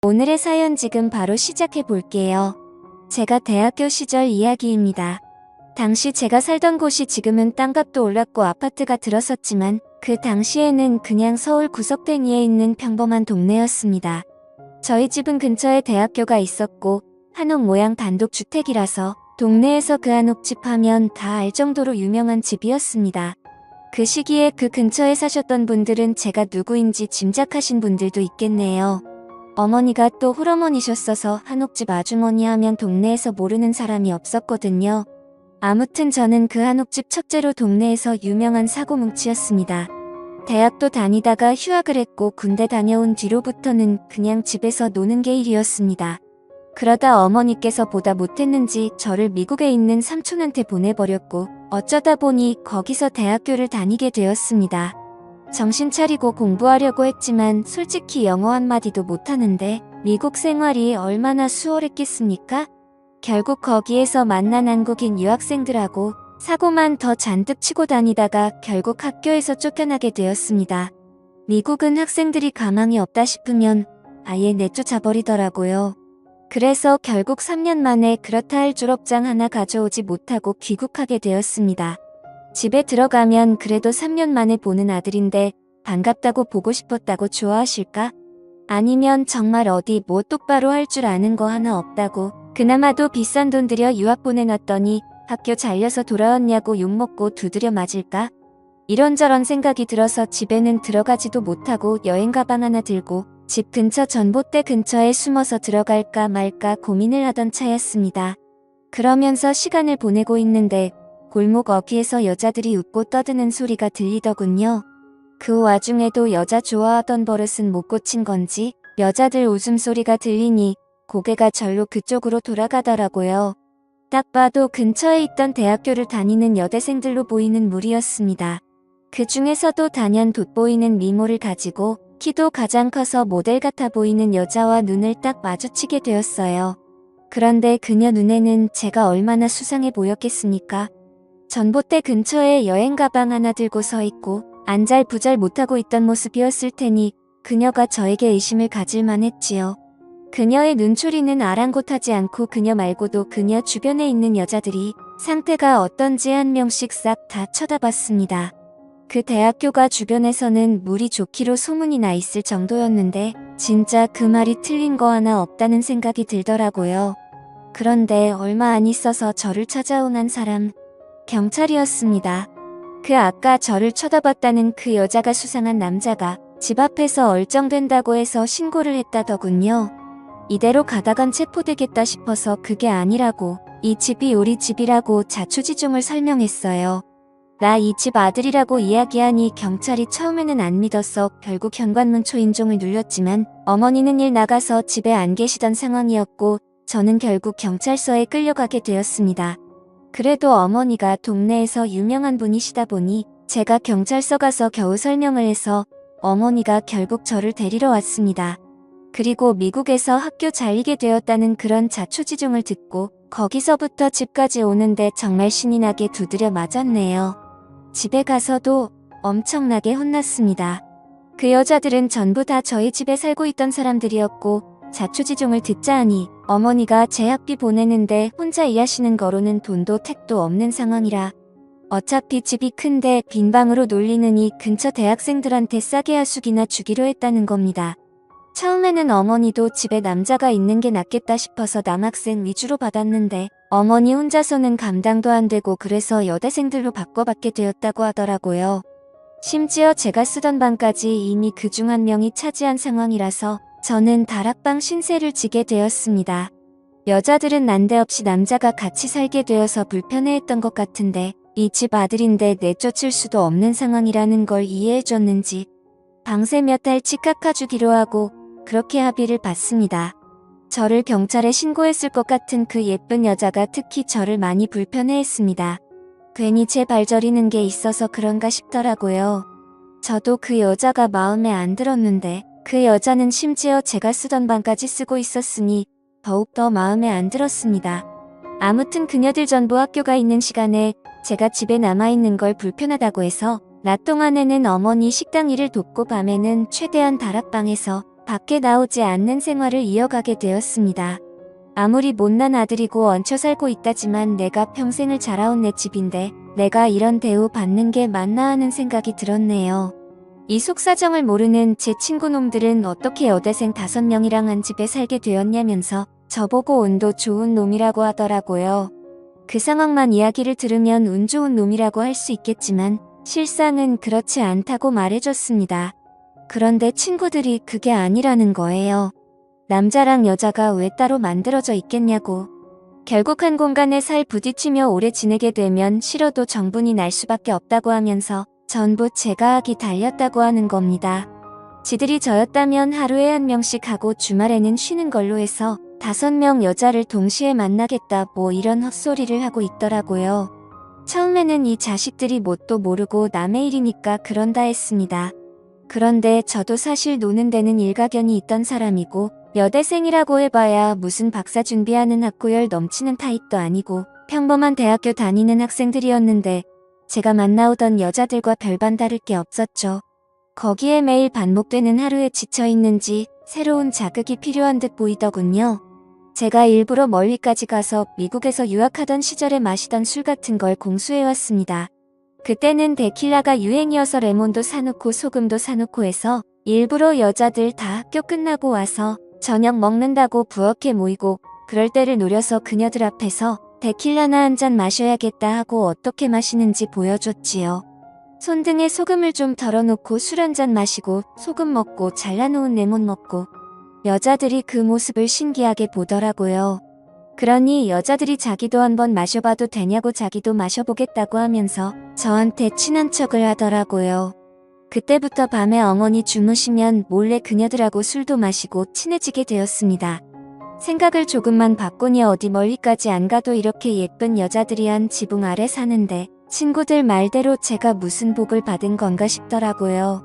오늘의 사연 지금 바로 시작해 볼게요. 제가 대학교 시절 이야기입니다. 당시 제가 살던 곳이 지금은 땅값도 올랐고 아파트가 들었었지만 그 당시에는 그냥 서울 구석탱이에 있는 평범한 동네였습니다. 저희 집은 근처에 대학교가 있었고 한옥 모양 단독주택이라서 동네에서 그 한옥집 하면 다 알 정도로 유명한 집이었습니다. 그 시기에 그 근처에 사셨던 분들은 제가 누구인지 짐작하신 분들도 있겠네요. 어머니가 또 홀어머니셨어서 한옥집 아주머니 하면 동네에서 모르는 사람이 없었거든요. 아무튼 저는 그 한옥집 첫째로 동네에서 유명한 사고뭉치였습니다. 대학도 다니다가 휴학을 했고 군대 다녀온 뒤로부터는 그냥 집에서 노는 게 일이었습니다. 그러다 어머니께서 보다 못했는지 저를 미국에 있는 삼촌한테 보내버렸고 어쩌다 보니 거기서 대학교를 다니게 되었습니다. 정신 차리고 공부하려고 했지만 솔직히 영어 한마디도 못하는데 미국 생활이 얼마나 수월했겠습니까? 결국 거기에서 만난 한국인 유학생들하고 사고만 더 잔뜩 치고 다니다가 결국 학교에서 쫓겨나게 되었습니다. 미국은 학생들이 가망이 없다 싶으면 아예 내쫓아버리더라고요. 그래서 결국 3년 만에 그렇다 할 졸업장 하나 가져오지 못하고 귀국하게 되었습니다. 집에 들어가면 그래도 3년 만에 보는 아들인데 반갑다고 보고 싶었다고 좋아하실까? 아니면 정말 어디 뭐 똑바로 할 줄 아는 거 하나 없다고 그나마도 비싼 돈 들여 유학 보내놨더니 학교 잘려서 돌아왔냐고 욕먹고 두드려 맞을까? 이런저런 생각이 들어서 집에는 들어가지도 못하고 여행 가방 하나 들고 집 근처 전봇대 근처에 숨어서 들어갈까 말까 고민을 하던 차였습니다. 그러면서 시간을 보내고 있는데 골목 어귀에서 여자들이 웃고 떠드는 소리가 들리더군요. 그 와중에도 여자 좋아하던 버릇은 못 고친 건지 여자들 웃음소리가 들리니 고개가 절로 그쪽으로 돌아가더라고요. 딱 봐도 근처에 있던 대학교를 다니는 여대생들로 보이는 무리였습니다. 그 중에서도 단연 돋보이는 미모를 가지고 키도 가장 커서 모델 같아 보이는 여자와 눈을 딱 마주치게 되었어요. 그런데 그녀 눈에는 제가 얼마나 수상해 보였겠습니까? 전봇대 근처에 여행 가방 하나 들고 서 있고 안절부절 못하고 있던 모습이었을 테니 그녀가 저에게 의심을 가질 만했지요. 그녀의 눈초리는 아랑곳하지 않고 그녀 말고도 그녀 주변에 있는 여자들이 상태가 어떤지 한 명씩 싹 다 쳐다봤습니다. 그 대학교가 주변에서는 물이 좋기로 소문이 나 있을 정도였는데 진짜 그 말이 틀린 거 하나 없다는 생각이 들더라고요. 그런데 얼마 안 있어서 저를 찾아온 한 사람, 경찰이었습니다. 그 아까 저를 쳐다봤다는 그 여자가 수상한 남자가 집 앞에서 얼쩡된다고 해서 신고를 했다더군요. 이대로 가다간 체포되겠다 싶어서 그게 아니라고 이 집이 우리 집이라고 자초지종을 설명했어요. 나 이 집 아들이라고 이야기하니 경찰이 처음에는 안 믿었어 결국 현관문 초인종을 눌렸지만 어머니는 일 나가서 집에 안 계시던 상황이었고 저는 결국 경찰서에 끌려가게 되었습니다. 그래도 어머니가 동네에서 유명한 분이시다 보니 제가 경찰서 가서 겨우 설명을 해서 어머니가 결국 저를 데리러 왔습니다. 그리고 미국에서 학교 잘리게 되었다는 그런 자초지종을 듣고 거기서부터 집까지 오는데 정말 신이 나게 두드려 맞았네요. 집에 가서도 엄청나게 혼났습니다. 그 여자들은 전부 다 저희 집에 살고 있던 사람들이었고 자초지종을 듣자 하니 어머니가 제 학비 보내는데 혼자 일하시는 거로는 돈도 택도 없는 상황이라 어차피 집이 큰데 빈 방으로 놀리느니 근처 대학생들한테 싸게 하숙이나 주기로 했다는 겁니다. 처음에는 어머니도 집에 남자가 있는 게 낫겠다 싶어서 남학생 위주로 받았는데 어머니 혼자서는 감당도 안 되고 그래서 여대생들로 바꿔받게 되었다고 하더라고요. 심지어 제가 쓰던 방까지 이미 그중 한 명이 차지한 상황이라서 저는 다락방 신세를 지게 되었습니다. 여자들은 난데없이 남자가 같이 살게 되어서 불편해했던 것 같은데 이 집 아들인데 내쫓을 수도 없는 상황이라는 걸 이해해줬는지 방세 몇 달치 깎아주기로 하고 그렇게 합의를 봤습니다. 저를 경찰에 신고했을 것 같은 그 예쁜 여자가 특히 저를 많이 불편해했습니다. 괜히 제 발저리는 게 있어서 그런가 싶더라고요. 저도 그 여자가 마음에 안 들었는데 그 여자는 심지어 제가 쓰던 방까지 쓰고 있었으니 더욱더 마음에 안 들었습니다. 아무튼 그녀들 전부 학교가 있는 시간에 제가 집에 남아있는 걸 불편하다고 해서 낮 동안에는 어머니 식당 일을 돕고 밤에는 최대한 다락방에서 밖에 나오지 않는 생활을 이어가게 되었습니다. 아무리 못난 아들이고 얹혀 살고 있다지만 내가 평생을 자라온 내 집인데 내가 이런 대우 받는 게 맞나 하는 생각이 들었네요. 이 속사정을 모르는 제 친구놈들은 어떻게 여대생 5명이랑 한 집에 살게 되었냐면서 저보고 운도 좋은 놈이라고 하더라고요. 그 상황만 이야기를 들으면 운 좋은 놈이라고 할 수 있겠지만 실상은 그렇지 않다고 말해줬습니다. 그런데 친구들이 그게 아니라는 거예요. 남자랑 여자가 왜 따로 만들어져 있겠냐고. 결국 한 공간에 살 부딪히며 오래 지내게 되면 싫어도 정분이 날 수밖에 없다고 하면서 전부 제가 하기 달렸다고 하는 겁니다. 지들이 저였다면 하루에 1명씩 하고 주말에는 쉬는 걸로 해서 5명 여자를 동시에 만나겠다 뭐 이런 헛소리를 하고 있더라고요. 처음에는 이 자식들이 뭣도 모르고 남의 일이니까 그런다 했습니다. 그런데 저도 사실 노는 데는 일가견이 있던 사람이고 여대생이라고 해봐야 무슨 박사 준비하는 학구열 넘치는 타입도 아니고 평범한 대학교 다니는 학생들이었는데 제가 만나오던 여자들과 별반 다를 게 없었죠. 거기에 매일 반복되는 하루에 지쳐있는지 새로운 자극이 필요한 듯 보이더군요. 제가 일부러 멀리까지 가서 미국에서 유학하던 시절에 마시던 술 같은 걸 공수해왔습니다. 그때는 데킬라가 유행이어서 레몬도 사놓고 소금도 사놓고 해서 일부러 여자들 다 학교 끝나고 와서 저녁 먹는다고 부엌에 모이고 그럴 때를 노려서 그녀들 앞에서 데킬라나 한 잔 마셔야겠다 하고 어떻게 마시는지 보여줬지요. 손등에 소금을 좀 덜어놓고 술 한 잔 마시고 소금 먹고 잘라놓은 레몬 먹고 여자들이 그 모습을 신기하게 보더라고요. 그러니 여자들이 자기도 한번 마셔봐도 되냐고 자기도 마셔보겠다고 하면서 저한테 친한 척을 하더라고요. 그때부터 밤에 엉엉이 주무시면 몰래 그녀들하고 술도 마시고 친해지게 되었습니다. 생각을 조금만 바꾸니 어디 멀리까지 안 가도 이렇게 예쁜 여자들이 한 지붕 아래 사는데 친구들 말대로 제가 무슨 복을 받은 건가 싶더라고요.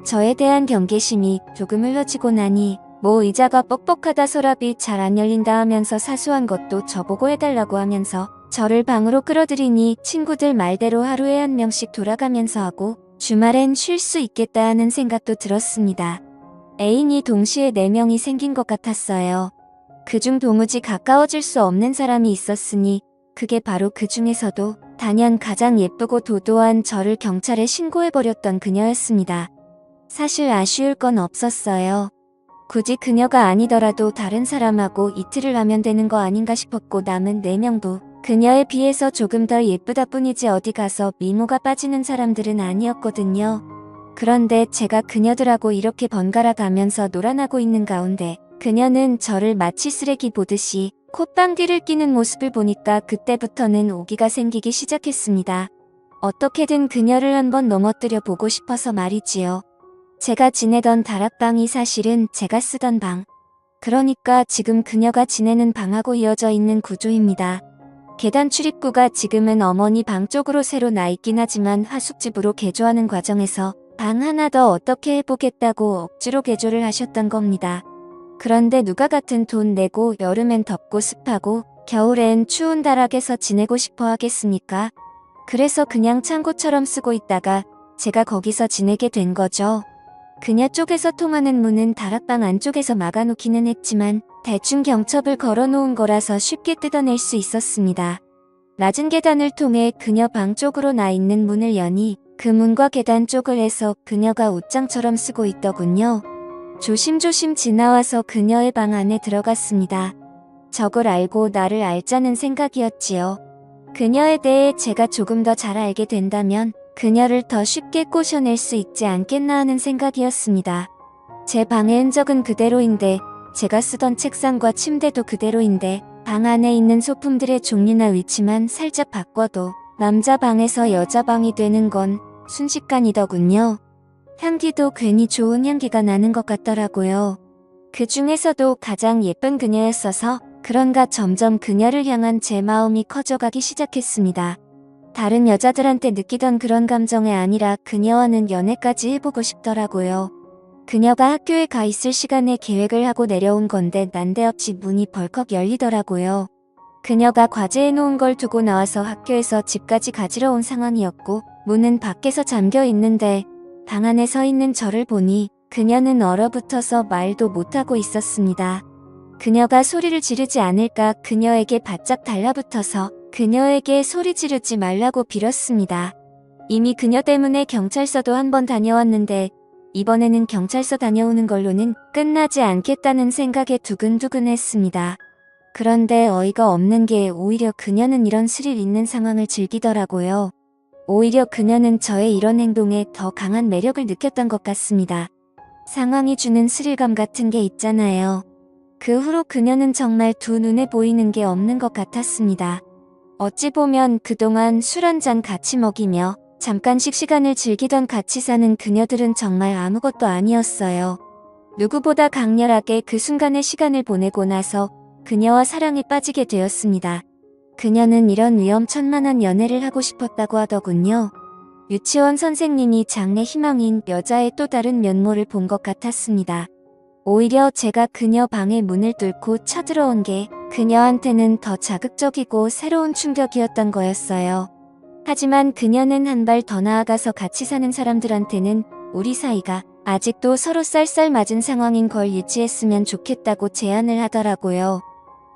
저에 대한 경계심이 조금 흘러지고 나니 뭐 의자가 뻑뻑하다 서랍이 잘 안 열린다 하면서 사소한 것도 저보고 해달라고 하면서 저를 방으로 끌어들이니 친구들 말대로 하루에 1명씩 돌아가면서 하고 주말엔 쉴 수 있겠다 하는 생각도 들었습니다. 애인이 동시에 4명이 생긴 것 같았어요. 그중 도무지 가까워질 수 없는 사람이 있었으니 그게 바로 그 중에서도 단연 가장 예쁘고 도도한 저를 경찰에 신고해버렸던 그녀였습니다. 사실 아쉬울 건 없었어요. 굳이 그녀가 아니더라도 다른 사람하고 이틀을 하면 되는 거 아닌가 싶었고 남은 4명도 그녀에 비해서 조금 덜 예쁘다 뿐이지 어디 가서 미모가 빠지는 사람들은 아니었거든요. 그런데 제가 그녀들하고 이렇게 번갈아 가면서 놀아나고 있는 가운데 그녀는 저를 마치 쓰레기 보듯이 콧방귀를 뀌는 모습을 보니까 그때부터는 오기가 생기기 시작했습니다. 어떻게든 그녀를 한번 넘어뜨려 보고 싶어서 말이지요. 제가 지내던 다락방이 사실은 제가 쓰던 방. 그러니까 지금 그녀가 지내는 방하고 이어져 있는 구조입니다. 계단 출입구가 지금은 어머니 방 쪽으로 새로 나 있긴 하지만 하숙집으로 개조하는 과정에서 방 하나 더 어떻게 해보겠다고 억지로 개조를 하셨던 겁니다. 그런데 누가 같은 돈 내고 여름엔 덥고 습하고 겨울엔 추운 다락에서 지내고 싶어 하겠습니까? 그래서 그냥 창고처럼 쓰고 있다가 제가 거기서 지내게 된 거죠. 그녀 쪽에서 통하는 문은 다락방 안쪽에서 막아놓기는 했지만 대충 경첩을 걸어놓은 거라서 쉽게 뜯어낼 수 있었습니다. 낮은 계단을 통해 그녀 방 쪽으로 나 있는 문을 여니 그 문과 계단 쪽을 해서 그녀가 옷장처럼 쓰고 있더군요. 조심조심 지나와서 그녀의 방 안에 들어갔습니다. 저걸 알고 나를 알자는 생각이었지요. 그녀에 대해 제가 조금 더 잘 알게 된다면 그녀를 더 쉽게 꼬셔낼 수 있지 않겠나 하는 생각이었습니다. 제 방의 흔적은 그대로인데 제가 쓰던 책상과 침대도 그대로인데 방 안에 있는 소품들의 종류나 위치만 살짝 바꿔도 남자 방에서 여자 방이 되는 건 순식간이더군요. 향기도 괜히 좋은 향기가 나는 것 같더라고요. 그 중에서도 가장 예쁜 그녀였어서 그런가 점점 그녀를 향한 제 마음이 커져가기 시작했습니다. 다른 여자들한테 느끼던 그런 감정이 아니라 그녀와는 연애까지 해보고 싶더라고요. 그녀가 학교에 가 있을 시간에 계획을 하고 내려온 건데 난데없이 문이 벌컥 열리더라고요. 그녀가 과제해놓은 걸 두고 나와서 학교에서 집까지 가지러 온 상황이었고 문은 밖에서 잠겨 있는데 방 안에 서 있는 저를 보니 그녀는 얼어붙어서 말도 못하고 있었습니다. 그녀가 소리를 지르지 않을까 그녀에게 바짝 달라붙어서 그녀에게 소리 지르지 말라고 빌었습니다. 이미 그녀 때문에 경찰서도 한 번 다녀왔는데 이번에는 경찰서 다녀오는 걸로는 끝나지 않겠다는 생각에 두근두근했습니다. 그런데 어이가 없는 게 오히려 그녀는 이런 스릴 있는 상황을 즐기더라고요. 오히려 그녀는 저의 이런 행동에 더 강한 매력을 느꼈던 것 같습니다. 상황이 주는 스릴감 같은 게 있잖아요. 그 후로 그녀는 정말 두 눈에 보이는 게 없는 것 같았습니다. 어찌 보면 그동안 술 한 잔 같이 먹이며 잠깐씩 시간을 즐기던 같이 사는 그녀들은 정말 아무것도 아니었어요. 누구보다 강렬하게 그 순간의 시간을 보내고 나서 그녀와 사랑에 빠지게 되었습니다. 그녀는 이런 위험천만한 연애를 하고 싶었다고 하더군요. 유치원 선생님이 장래 희망인 여자의 또 다른 면모를 본 것 같았습니다. 오히려 제가 그녀 방의 문을 뚫고 쳐들어온 게 그녀한테는 더 자극적이고 새로운 충격이었던 거였어요. 하지만 그녀는 한 발 더 나아가서 같이 사는 사람들한테는 우리 사이가 아직도 서로 쌀쌀 맞은 상황인 걸 유지했으면 좋겠다고 제안을 하더라고요.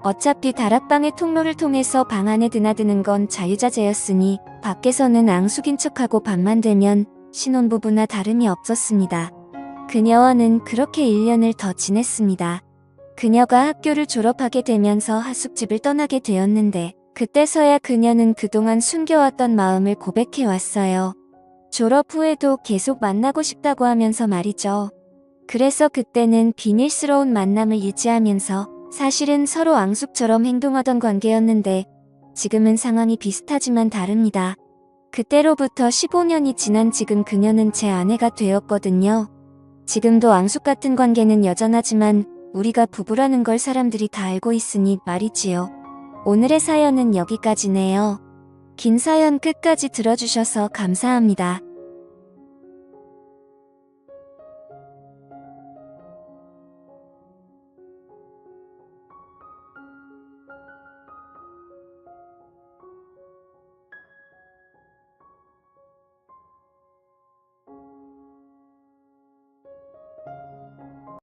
어차피 다락방의 통로를 통해서 방 안에 드나드는 건 자유자재였으니 밖에서는 앙숙인 척하고 밤만 되면 신혼부부나 다름이 없었습니다. 그녀와는 그렇게 1년을 더 지냈습니다. 그녀가 학교를 졸업하게 되면서 하숙집을 떠나게 되었는데 그때서야 그녀는 그동안 숨겨왔던 마음을 고백해왔어요. 졸업 후에도 계속 만나고 싶다고 하면서 말이죠. 그래서 그때는 비밀스러운 만남을 유지하면서 사실은 서로 앙숙처럼 행동하던 관계였는데 지금은 상황이 비슷하지만 다릅니다. 그때로부터 15년이 지난 지금 그녀는 제 아내가 되었거든요. 지금도 앙숙 같은 관계는 여전하지만 우리가 부부라는 걸 사람들이 다 알고 있으니 말이지요. 오늘의 사연은 여기까지네요. 긴 사연 끝까지 들어주셔서 감사합니다.